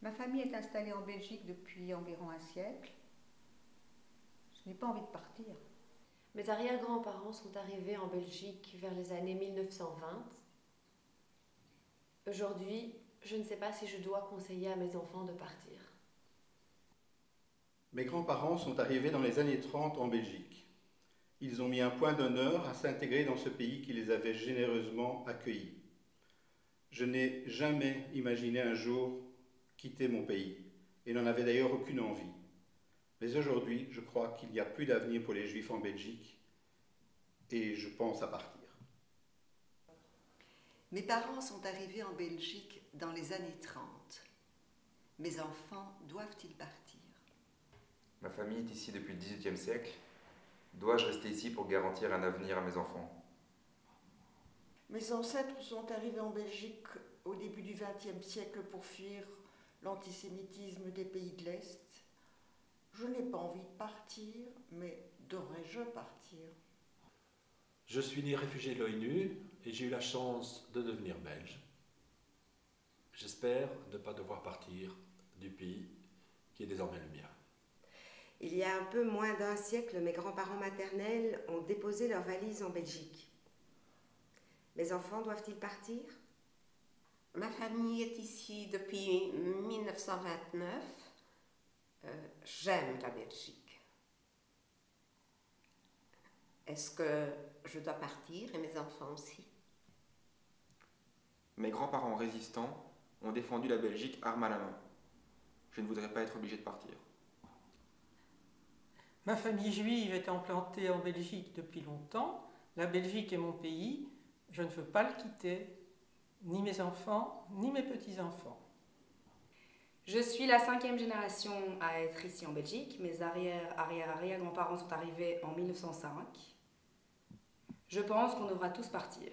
Ma famille est installée en Belgique depuis environ un siècle. Je n'ai pas envie de partir. Mes arrière-grands-parents sont arrivés en Belgique vers les années 1920. Aujourd'hui, je ne sais pas si je dois conseiller à mes enfants de partir. Mes grands-parents sont arrivés dans les années 30 en Belgique. Ils ont mis un point d'honneur à s'intégrer dans ce pays qui les avait généreusement accueillis. Je n'ai jamais imaginé un jour quitter mon pays et n'en avais d'ailleurs aucune envie. Mais aujourd'hui, je crois qu'il n'y a plus d'avenir pour les Juifs en Belgique et je pense à partir. Mes parents sont arrivés en Belgique dans les années 30. Mes enfants doivent-ils partir? Ma famille est ici depuis le XVIIIe siècle. Dois-je rester ici pour garantir un avenir à mes enfants? Mes ancêtres sont arrivés en Belgique au début du XXe siècle pour fuir l'antisémitisme des pays de l'Est. Je n'ai pas envie de partir, mais devrais-je partir? Je suis né réfugié de l'ONU et j'ai eu la chance de devenir belge. J'espère ne pas devoir partir du pays qui est désormais le mien. Il y a un peu moins d'un siècle, mes grands-parents maternels ont déposé leurs valises en Belgique. Mes enfants doivent-ils partir? Ma famille est ici depuis 1929. J'aime la Belgique. Est-ce que je dois partir et mes enfants aussi? Mes grands-parents résistants ont défendu la Belgique arme à la main. Je ne voudrais pas être obligé de partir. Ma famille juive est implantée en Belgique depuis longtemps. La Belgique est mon pays. Je ne veux pas le quitter, ni mes enfants, ni mes petits-enfants. Je suis la 5e génération à être ici en Belgique. Mes arrière-grands-parents sont arrivés en 1905. Je pense qu'on devra tous partir.